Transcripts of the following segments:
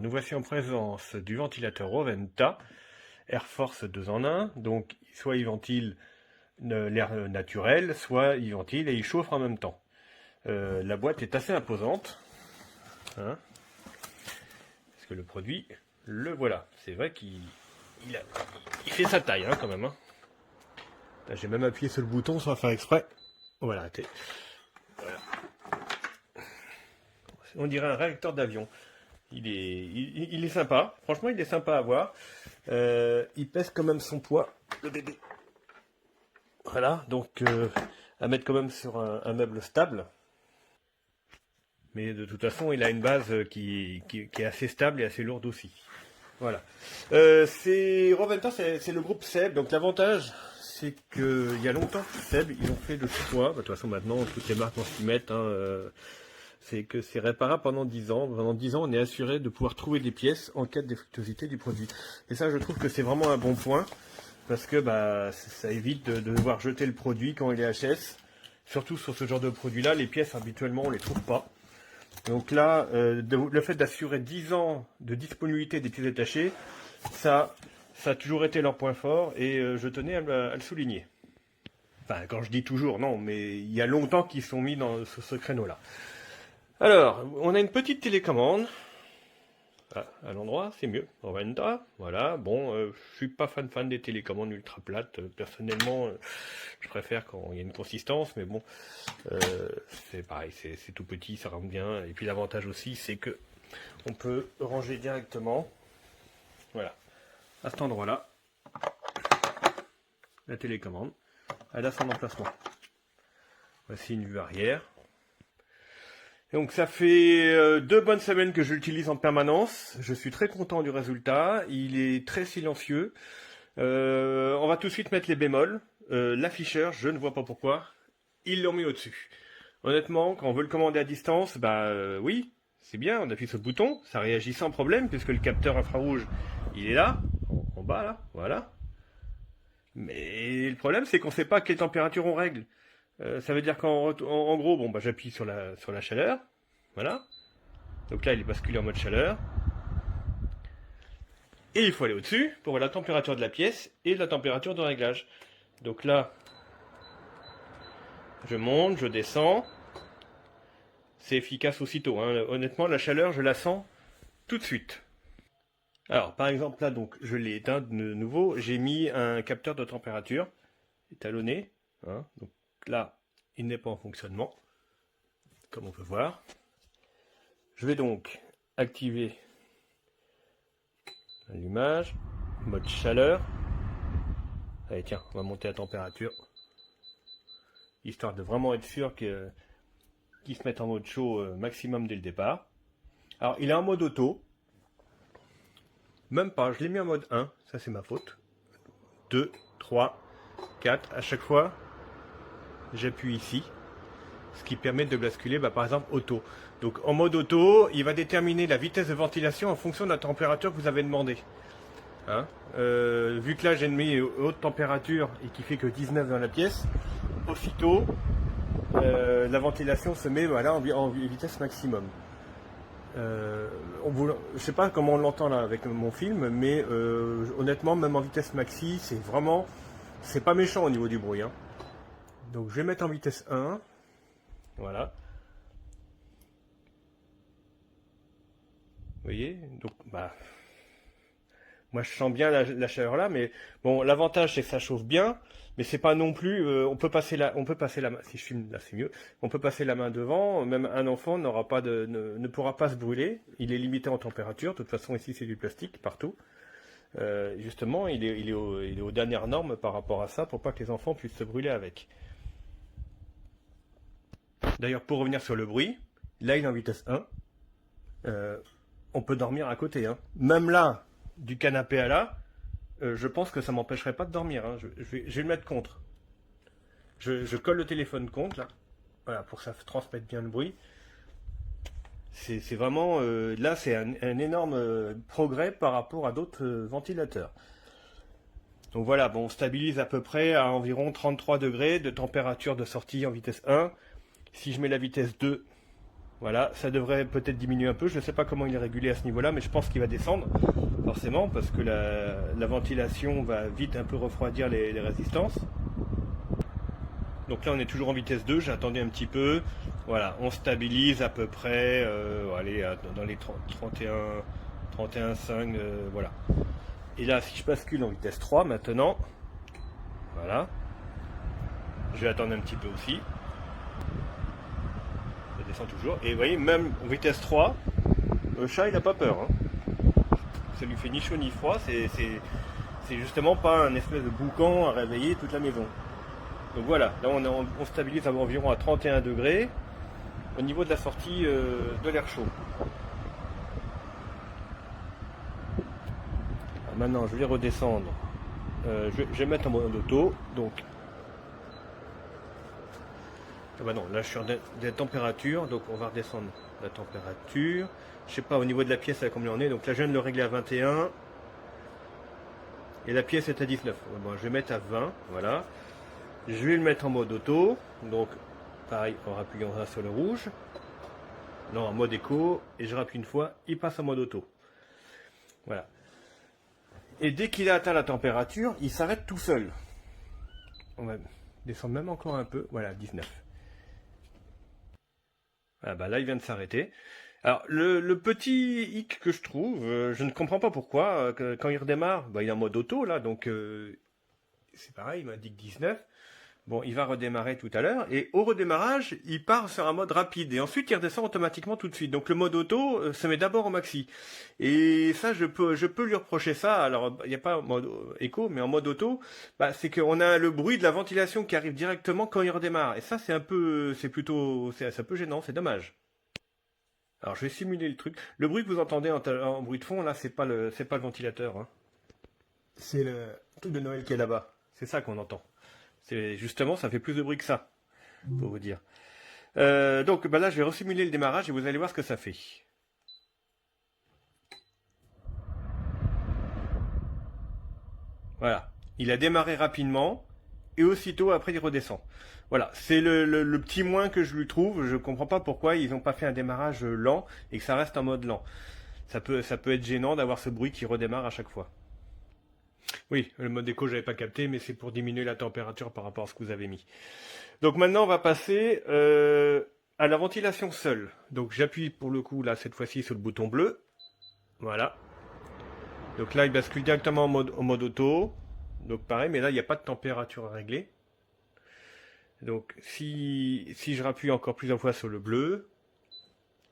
nous voici en présence du ventilateur Roventa Air Force 2 en 1. Donc, soit il ventile l'air naturel, soit il ventile et il chauffe en même temps. La boîte est assez imposante, hein, parce que le produit, le voilà. C'est vrai qu'il fait sa taille, hein, quand même. Hein. J'ai même appuyé sur le bouton sans faire exprès. Voilà, voilà. On dirait un réacteur d'avion. Il est sympa. Franchement, il est sympa à voir. Il pèse quand même son poids, le bébé. Voilà, donc à mettre quand même sur un meuble stable. Mais de toute façon, il a une base qui est assez stable et assez lourde aussi. Voilà. Roventa, c'est le groupe Seb. Donc l'avantage, c'est qu'il y a longtemps, Seb, ils ont fait le choix. De toute façon, maintenant, toutes les marques vont s'y mettre. Hein, c'est que c'est réparable pendant 10 ans. Pendant 10 ans, on est assuré de pouvoir trouver des pièces en cas de défectuosité du produit. Et ça, je trouve que c'est vraiment un bon point. Parce que ça évite de devoir jeter le produit quand il est HS. Surtout sur ce genre de produit-là, les pièces, habituellement, on ne les trouve pas. Donc là, le fait d'assurer 10 ans de disponibilité des pièces détachées, ça a toujours été leur point fort et je tenais à le souligner. Enfin, quand je dis toujours, non, mais il y a longtemps qu'ils sont mis dans ce créneau-là. Alors, on a une petite télécommande. À l'endroit, c'est mieux. Roventa, voilà. Bon, je suis pas fan des télécommandes ultra plates. Personnellement, je préfère quand il y a une consistance, mais bon, c'est pareil, c'est tout petit, ça rentre bien. Et puis l'avantage aussi, c'est que on peut ranger directement, voilà, à cet endroit-là, la télécommande. Elle a son emplacement. Voici une vue arrière. Donc ça fait 2 bonnes semaines que je l'utilise en permanence. Je suis très content du résultat. Il est très silencieux. On va tout de suite mettre les bémols. L'afficheur, je ne vois pas pourquoi. Ils l'ont mis au-dessus. Honnêtement, quand on veut le commander à distance, oui, c'est bien. On appuie sur le bouton, ça réagit sans problème puisque le capteur infrarouge, il est là, en bas là, voilà. Mais le problème, c'est qu'on ne sait pas à quelle température on règle. Ça veut dire qu'en gros, bon, j'appuie sur la chaleur. Voilà. Donc là, il est basculé en mode chaleur. Et il faut aller au-dessus pour la température de la pièce et la température de réglage. Donc là, je monte, je descends. C'est efficace aussitôt. Hein. Honnêtement, la chaleur, je la sens tout de suite. Alors, par exemple, là, donc, je l'ai éteint de nouveau. J'ai mis un capteur de température étalonné. Hein. Donc, là, il n'est pas en fonctionnement, comme on peut voir. Je vais donc activer l'allumage, mode chaleur. Allez, tiens, on va monter la température, histoire de vraiment être sûr qu'il se mette en mode chaud maximum dès le départ. Alors, il est en mode auto. Même pas, je l'ai mis en mode 1, ça c'est ma faute. 2, 3, 4, à chaque fois, j'appuie ici, ce qui permet de basculer par exemple auto. Donc en mode auto, il va déterminer la vitesse de ventilation en fonction de la température que vous avez demandé. Hein, vu que là j'ai mis haute température et qui fait que 19 dans la pièce, aussitôt la ventilation se met en vitesse maximum. Je sais pas comment on l'entend là avec mon film, mais honnêtement, même en vitesse maxi, c'est pas méchant au niveau du bruit. Hein. Donc je vais mettre en vitesse 1. Voilà. Vous voyez, donc moi je sens bien la chaleur là, mais bon, l'avantage c'est que ça chauffe bien, mais c'est pas non plus, on peut passer la main, si je filme là c'est mieux, on peut passer la main devant, même un enfant ne pourra pas se brûler, il est limité en température, de toute façon ici c'est du plastique partout. Justement, il est aux dernières normes par rapport à ça, pour pas que les enfants puissent se brûler avec. D'ailleurs, pour revenir sur le bruit, là il est en vitesse 1, on peut dormir à côté, hein. Même là, du canapé à là, je pense que ça m'empêcherait pas de dormir. Hein. Je vais le mettre contre. Je colle le téléphone contre, là. Voilà, pour que ça transmette bien le bruit. C'est vraiment... là, c'est un énorme progrès par rapport à d'autres ventilateurs. Donc voilà, bon, on stabilise à peu près à environ 33 degrés de température de sortie en vitesse 1. Si je mets la vitesse 2, Voilà, ça devrait peut-être diminuer un peu. Je ne sais pas comment il est régulé à ce niveau-là, mais je pense qu'il va descendre, forcément, parce que la ventilation va vite un peu refroidir les résistances. Donc là, on est toujours en vitesse 2, j'attendais un petit peu. Voilà, on stabilise à peu près, allez, dans les 31,5, voilà. Et là, si je bascule en vitesse 3 maintenant, voilà, je vais attendre un petit peu aussi. Ça descend toujours. Et vous voyez, même en vitesse 3, le chat, il n'a pas peur. Hein. Ça lui fait ni chaud ni froid, c'est justement pas un espèce de boucan à réveiller toute la maison. Donc voilà, là on stabilise environ à 31 degrés au niveau de la sortie de l'air chaud. Alors maintenant je vais redescendre, je vais mettre en mode auto, donc ah bah non, là je suis en des températures, donc on va redescendre la température. Je sais pas au niveau de la pièce à combien on est, donc là je viens de le régler à 21 et la pièce est à 19. Bon, je vais mettre à 20, voilà. Je vais le mettre en mode auto, donc pareil en rappuyant sur le rouge, non en mode éco, et je rappuie une fois, il passe en mode auto. Voilà. Et dès qu'il a atteint la température, il s'arrête tout seul. On va descendre même encore un peu, voilà 19. Ah bah là il vient de s'arrêter. Alors le petit hic que je trouve, je ne comprends pas pourquoi, quand il redémarre, bah, il est en mode auto là, donc c'est pareil, il m'indique 19. Bon, il va redémarrer tout à l'heure, et au redémarrage, il part sur un mode rapide, et ensuite il redescend automatiquement tout de suite. Donc le mode auto se met d'abord au maxi. Et ça, je peux lui reprocher ça. Alors, il n'y a pas en mode éco, mais en mode auto, bah, c'est qu'on a le bruit de la ventilation qui arrive directement quand il redémarre. Et ça, c'est un peu gênant, c'est dommage. Alors, je vais simuler le truc. Le bruit que vous entendez en bruit de fond, là, c'est pas le ventilateur. Hein. C'est le truc de Noël qui est là-bas. C'est ça qu'on entend. Justement, ça fait plus de bruit que ça, pour vous dire. Donc bah là, je vais resimuler le démarrage et vous allez voir ce que ça fait. Voilà. Il a démarré rapidement et aussitôt après il redescend. Voilà. C'est le petit moins que je lui trouve. Je ne comprends pas pourquoi ils n'ont pas fait un démarrage lent et que ça reste en mode lent. Ça peut être gênant d'avoir ce bruit qui redémarre à chaque fois. Oui, le mode éco, j'avais pas capté, mais c'est pour diminuer la température par rapport à ce que vous avez mis. Donc maintenant, on va passer à la ventilation seule. Donc j'appuie pour le coup, là, cette fois-ci, sur le bouton bleu. Voilà. Donc là, il bascule directement en mode auto. Donc pareil, mais là, il n'y a pas de température à régler. Donc si je rappuie encore plusieurs fois sur le bleu,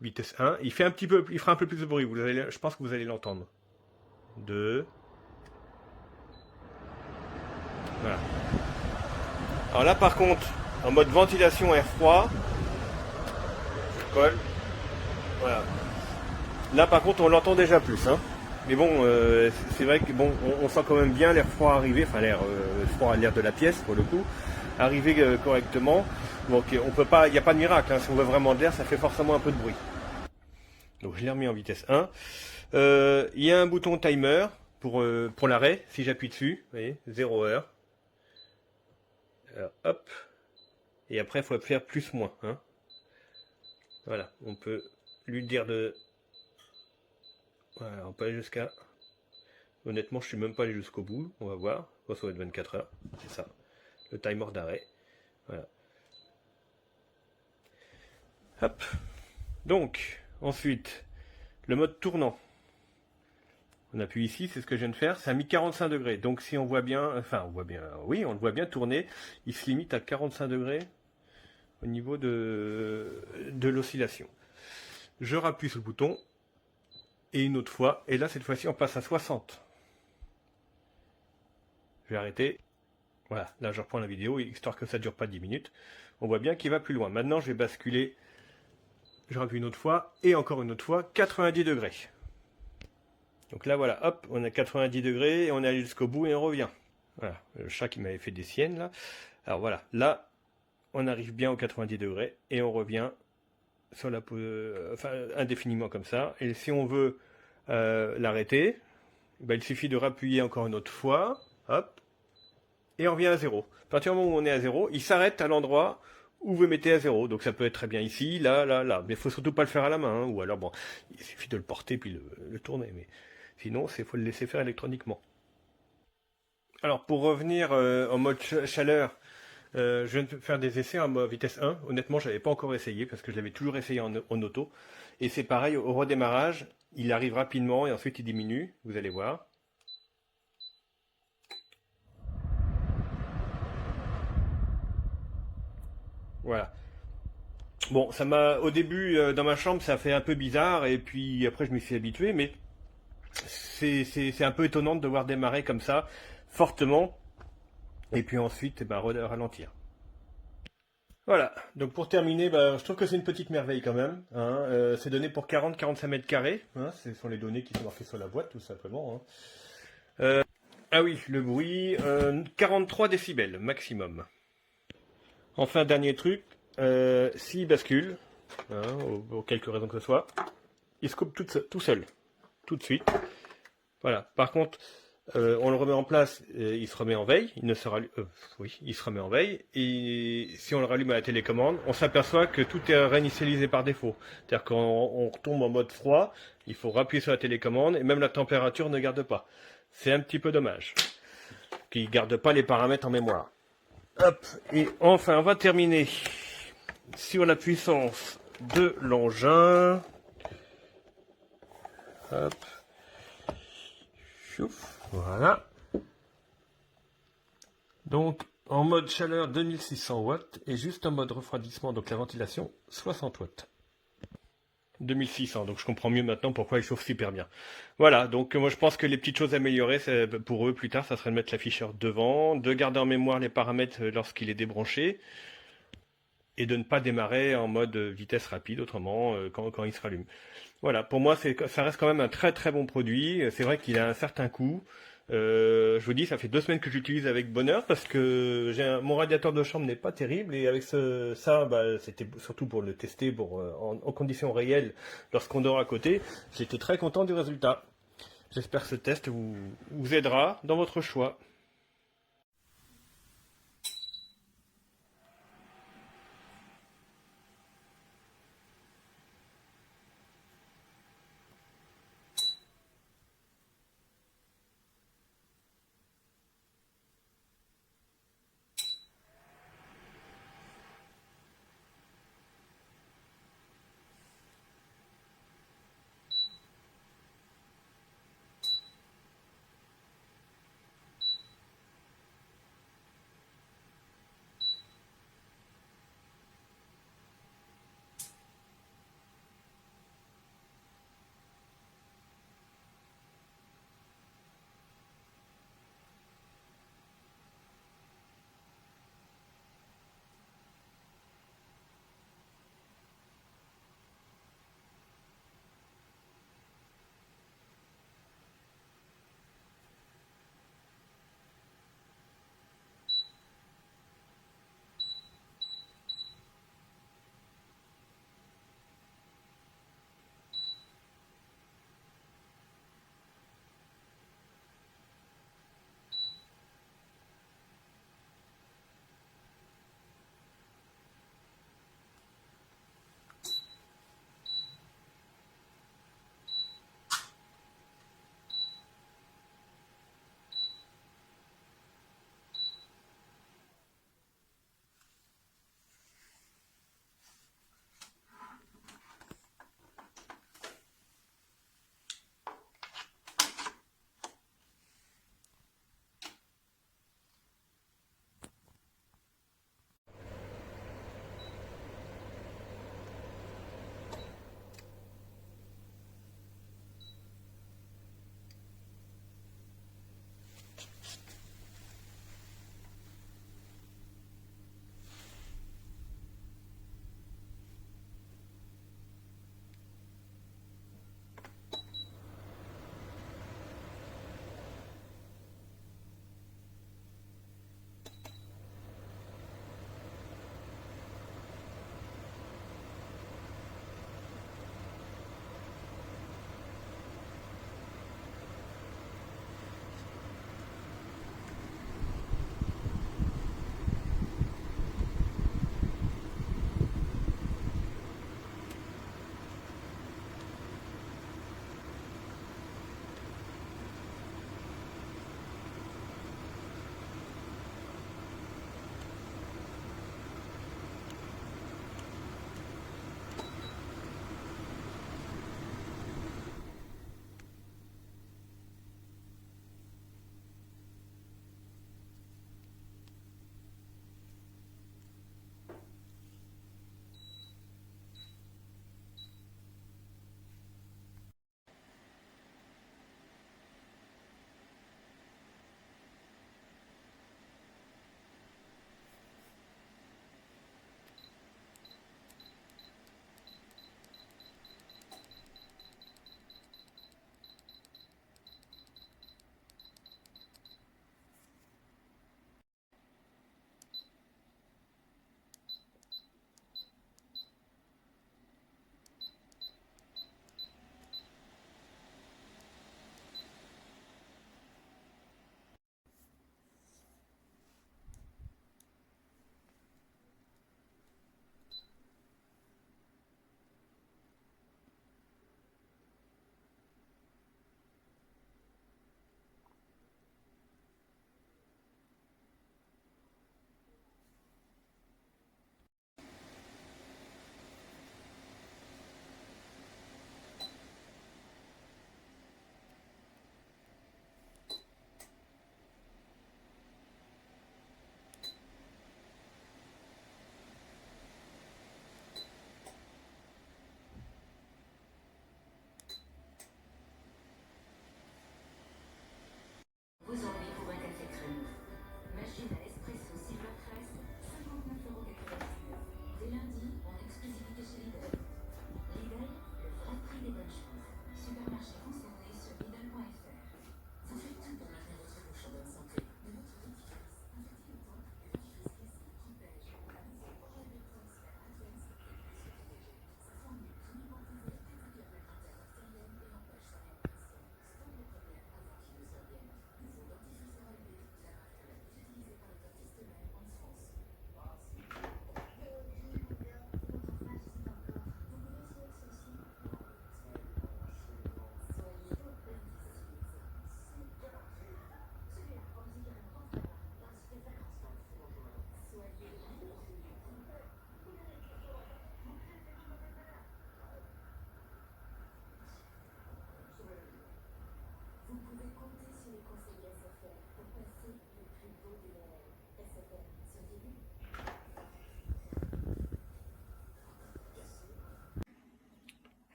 vitesse 1, il fera un peu plus de bruit. Je pense que vous allez l'entendre. 2. Voilà. Alors là par contre, en mode ventilation air froid, je colle. Voilà. Là par contre on l'entend déjà plus. Hein. Mais bon, c'est vrai que bon, on sent quand même bien l'air froid arriver, enfin l'air froid, l'air de la pièce pour le coup, arriver correctement. Donc on peut pas, il n'y a pas de miracle. Hein. Si on veut vraiment de l'air, ça fait forcément un peu de bruit. Donc je l'ai remis en vitesse 1. Il y a un bouton timer pour l'arrêt. Si j'appuie dessus, vous voyez, 0 heure. Alors, hop. Et après, il faut faire plus-moins. Hein. Voilà, on peut lui dire de... Voilà, on peut aller jusqu'à... Honnêtement, je suis même pas allé jusqu'au bout. On va voir. Bon, ça va être 24 heures. C'est ça. Le timer d'arrêt. Voilà. Hop. Donc, ensuite, le mode tournant. On appuie ici, c'est ce que je viens de faire, ça a mis 45 degrés. Donc si on voit bien, enfin on voit bien, oui, on le voit bien tourner, il se limite à 45 degrés au niveau de l'oscillation. Je rappuie sur le bouton, et une autre fois, et là cette fois-ci on passe à 60. Je vais arrêter. Voilà, là je reprends la vidéo, histoire que ça ne dure pas 10 minutes. On voit bien qu'il va plus loin. Maintenant je vais basculer, je rappuie une autre fois, et encore une autre fois, 90 degrés. Donc là, voilà, hop, on a 90 degrés, et on est allé jusqu'au bout, et on revient. Voilà, le chat qui m'avait fait des siennes, là. Alors voilà, là, on arrive bien aux 90 degrés, et on revient sur la enfin, indéfiniment comme ça. Et si on veut l'arrêter, ben, il suffit de rappuyer encore une autre fois, hop, et on revient à 0. À partir du moment où on est à 0, il s'arrête à l'endroit ou vous mettez à 0. Donc ça peut être très bien ici, là, là, là. Mais il faut surtout pas le faire à la main, hein. Ou alors bon, il suffit de le porter puis le tourner. Mais sinon, il faut le laisser faire électroniquement. Alors pour revenir en mode chaleur, je viens de faire des essais en vitesse 1. Honnêtement, je n'avais pas encore essayé parce que je l'avais toujours essayé en auto. Et c'est pareil, au redémarrage, il arrive rapidement et ensuite il diminue. Vous allez voir. Voilà. Bon, ça m'a au début dans ma chambre, ça fait un peu bizarre et puis après je m'y suis habitué, mais c'est un peu étonnant de devoir démarrer comme ça fortement et puis ensuite ralentir. Voilà, donc pour terminer, je trouve que c'est une petite merveille quand même, hein. C'est donné pour 40-45 mètres carrés, hein. Ce sont les données qui sont marquées sur la boîte tout simplement, hein. Ah oui, le bruit, 43 décibels maximum. Enfin, dernier truc, s'il bascule, hein, pour quelque raison que ce soit, il se coupe tout seul, tout de suite. Voilà. Par contre, on le remet en place, il se remet en veille, oui, il se remet en veille, et si on le rallume à la télécommande, on s'aperçoit que tout est réinitialisé par défaut. C'est-à-dire quand on retombe en mode froid, il faut appuyer sur la télécommande, et même la température ne garde pas. C'est un petit peu dommage, qu'il ne garde pas les paramètres en mémoire. Hop, et enfin, on va terminer sur la puissance de l'engin. Hop. Chouf, voilà. Donc, en mode chaleur 2600 watts et juste en mode refroidissement, donc la ventilation 60 watts. 2600, donc je comprends mieux maintenant pourquoi il chauffe super bien. Voilà, donc moi je pense que les petites choses à améliorer, pour eux plus tard, ça serait de mettre l'afficheur devant, de garder en mémoire les paramètres lorsqu'il est débranché, et de ne pas démarrer en mode vitesse rapide, autrement, quand il se rallume. Voilà, pour moi, ça reste quand même un très très bon produit. C'est vrai qu'il a un certain coût. Je vous dis, ça fait 2 semaines que j'utilise avec bonheur parce que mon radiateur de chambre n'est pas terrible et avec ça, c'était surtout pour le tester en conditions réelles lorsqu'on dort à côté. J'étais très content du résultat. J'espère que ce test vous aidera dans votre choix.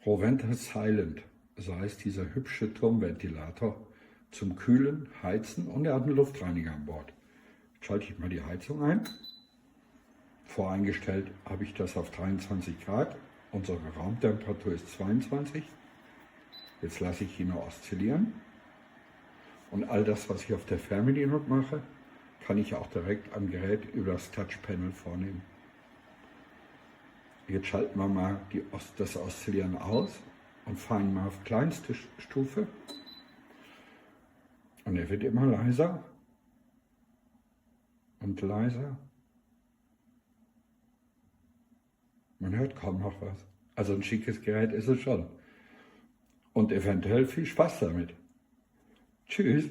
Roventa Silent, so heißt dieser hübsche Turmventilator zum Kühlen, Heizen und er hat einen Luftreiniger an Bord. Jetzt schalte ich mal die Heizung ein. Voreingestellt habe ich das auf 23 Grad. Unsere Raumtemperatur ist 22. Jetzt lasse ich ihn nur oszillieren. Und all das, was ich auf der Fernbedienung mache, kann ich auch direkt am Gerät über das Touchpanel vornehmen. Jetzt schalten wir mal das Oszillieren aus und fahren mal auf kleinste Stufe. Und er wird immer leiser und leiser. Man hört kaum noch was. Also ein schickes Gerät ist es schon. Und eventuell viel Spaß damit. Tschüss.